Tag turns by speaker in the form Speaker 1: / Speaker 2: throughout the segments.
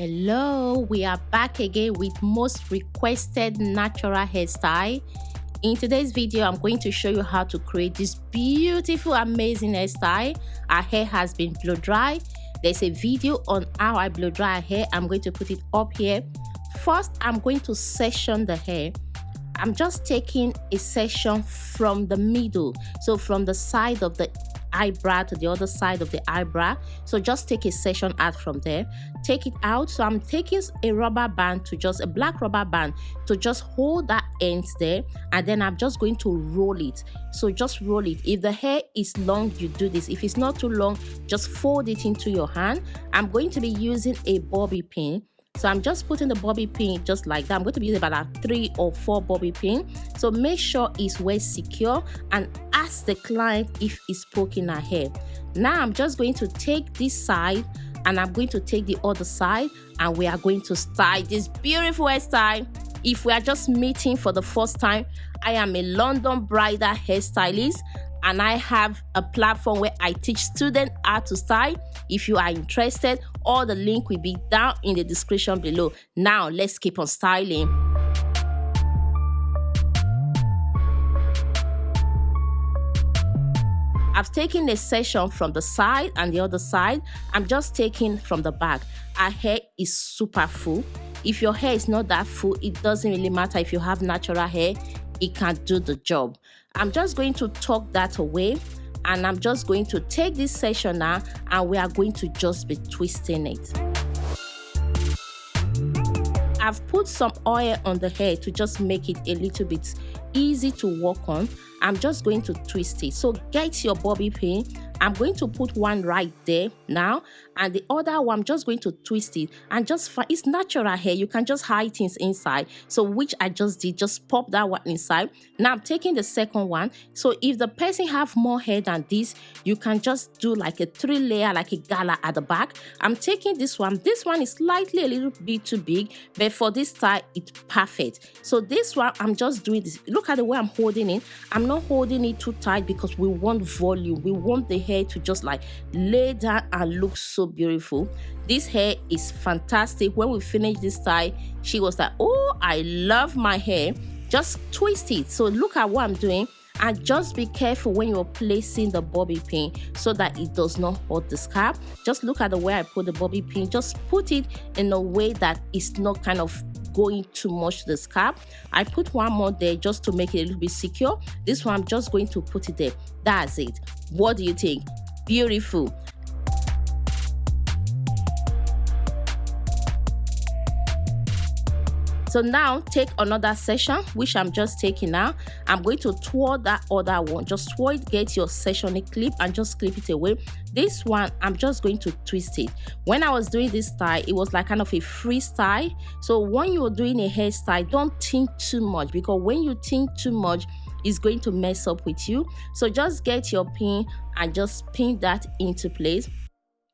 Speaker 1: Hello, we are back again with most requested natural hairstyle. In today's video, I'm going to show you how to create this beautiful, amazing hairstyle. Our hair has been blow dry. There's a video on how I blow dry our hair. I'm going to put it up here. First, I'm going to section the hair. I'm just taking a section from the middle, so from the side of the eyebrow to the other side of the eyebrow. So just take a section out from there, take it out. So I'm taking a rubber band, a black rubber band, to just hold that end there, and then I'm just going to roll it. So just roll it. If the hair is long, you do this. If it's not too long, just fold it into your hand. I'm going to be using a bobby pin. So I'm just putting the bobby pin just like that. I'm going to be using about 3 or 4 bobby pin. So make sure it's well secure and ask the client if it's poking her hair. Now I'm just going to take this side and I'm going to take the other side, and we are going to style this beautiful hairstyle. If we are just meeting for the first time, I am a London bridal hairstylist, and I have a platform where I teach students how to style. If you are interested, all the link will be down in the description below. Now let's keep on styling. I've taken a section from the side and the other side. I'm just taking from the back. Our hair is super full. If your hair is not that full, it doesn't really matter. If you have natural hair, it can do the job. I'm just going to tuck that away, and I'm just going to take this section now, and we are going to just be twisting it. I've put some oil on the hair to just make it a little bit easy to work on. I'm just going to twist it. So get your bobby pin. I'm going to put one right there now, and the other one I'm just going to twist it, and it's natural hair. You can just hide things inside. So which I just did, just pop that one inside. Now I'm taking the second one. So if the person have more hair than this, you can just do like a 3-layer, like a gala at the back. I'm taking this one. This one is slightly a little bit too big, but for this style, it's perfect. So this one, I'm just doing this. Look at the way I'm holding it. I'm not holding it too tight because we want volume. We want the hair to just like lay down and look so beautiful. This hair is fantastic. When we finished this style, she was like, oh, I love my hair. Just twist it. So look at what I'm doing, and just be careful when you're placing the bobby pin so that it does not hurt the scalp. Just look at the way I put the bobby pin. Just put it in a way that it's not kind of going too much to the scalp. I put one more there just to make it a little bit secure. This one I'm just going to put it there. That's it. What do you think? Beautiful. So now take another section, which I'm just taking now. I'm going to twirl that other one. Just twirl it, get your sectioning clip and just clip it away. This one, I'm just going to twist it. When I was doing this style, it was like kind of a freestyle. So when you're doing a hairstyle, don't think too much, because when you think too much, it's going to mess up with you. So just get your pin and just pin that into place.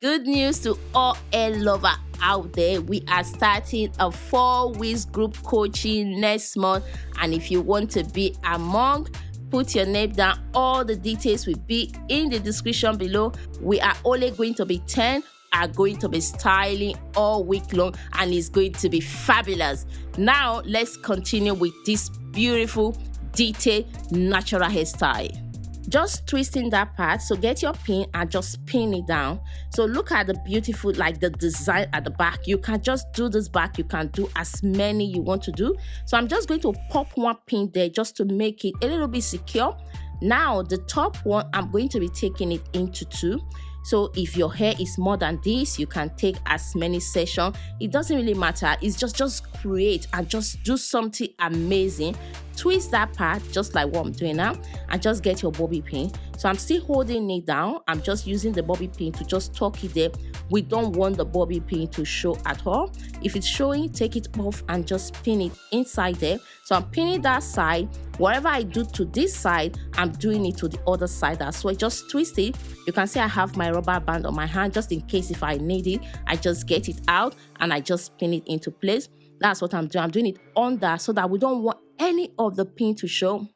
Speaker 1: Good news to all hair lovers out there. We are starting a 4 weeks group coaching next month, and if you want to be among, put your name down. All the details will be in the description below. We are only going to be 10, are going to be styling all week long, and it's going to be fabulous. Now let's continue with this beautiful detailed natural hairstyle. Just twisting that part. So get your pin and just pin it down. So look at the beautiful, like the design at the back. You can just do this back. You can do as many you want to do. So I'm just going to pop one pin there just to make it a little bit secure. Now the top one, I'm going to be taking it into 2. So if your hair is more than this, you can take as many sections. It doesn't really matter. It's just create and just do something amazing. Twist that part just like what I'm doing now, and just get your bobby pin. So I'm still holding it down. I'm just using the bobby pin to just tuck it there. We don't want the bobby pin to show at all. If it's showing, take it off and just pin it inside there. So I'm pinning that side. Whatever I do to this side, I'm doing it to the other side as well. Just twist it. You can see I have my rubber band on my hand just in case if I need it. I just get it out and I just pin it into place. That's what I'm doing. I'm doing it under so that we don't want any of the pin to show.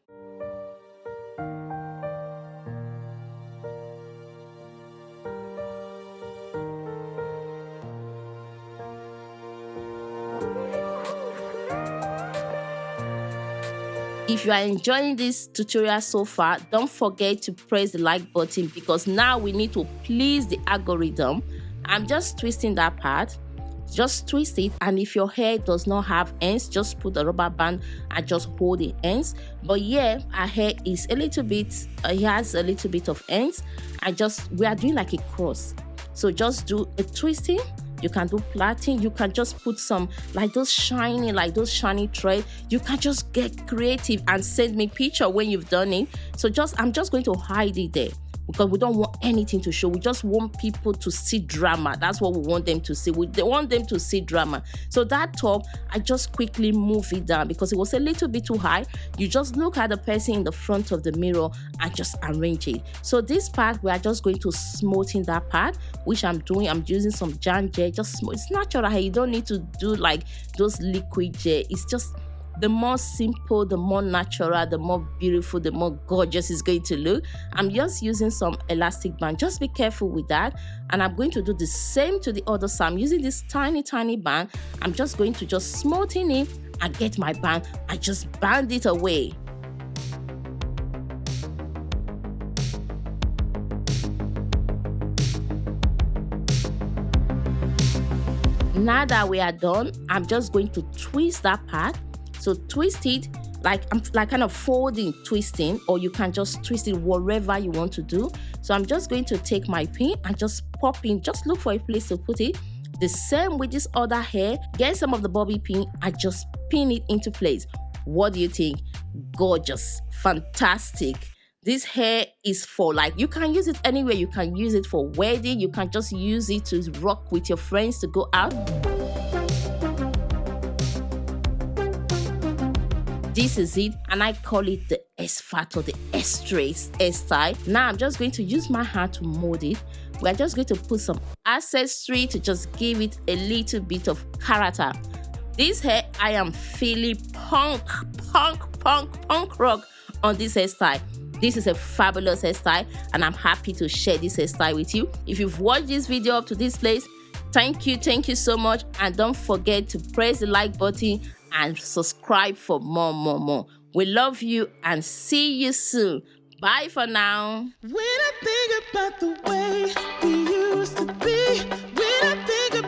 Speaker 1: If you are enjoying this tutorial so far, don't forget to press the like button because now we need to please the algorithm. I'm just twisting that part. Just twist it, and if your hair does not have ends, just put a rubber band and just hold the ends. But yeah, our hair is a little bit, it has a little bit of ends. We are doing like a cross. So just do a twisting. You can do plaiting. You can just put some like those shiny thread. You can just get creative and send me picture when you've done it. So I'm just going to hide it there, because we don't want anything to show. We just want people to see drama. That's what we want them to see. We want them to see drama. So that top, I just quickly move it down because it was a little bit too high. You just look at the person in the front of the mirror and just arrange it. So this part, we are just going to smoothen that part, which I'm doing. I'm using some Jan gel. Just smooth. It's natural hair. You don't need to do like those liquid gel. It's just the more simple, the more natural, the more beautiful, the more gorgeous it's going to look. I'm just using some elastic band. Just be careful with that. And I'm going to do the same to the other side. I'm using this tiny band. I'm just going to just smoothen it and get my band and just band it away. Now that we are done, I'm just going to twist that part. So twist it like I'm kind of folding, twisting, or you can just twist it wherever you want to do. So I'm just going to take my pin and just pop in. Just look for a place to put it. The same with this other hair. Get some of the bobby pin and just pin it into place. What do you think? Gorgeous, fantastic. This hair is for like, you can use it anywhere. You can use it for wedding. You can just use it to rock with your friends to go out. This is it, and I call it the S Factor, the S-trace hairstyle. Now I'm just going to use my hand to mold it. We're just going to put some accessory to just give it a little bit of character. This hair, I am feeling punk rock on this hairstyle. This is a fabulous hairstyle, and I'm happy to share this hairstyle with you. If you've watched this video up to this place, thank you so much, and don't forget to press the like button and subscribe for more. We love you and see you soon. Bye for now.
Speaker 2: When I think about the way we used to be, when I think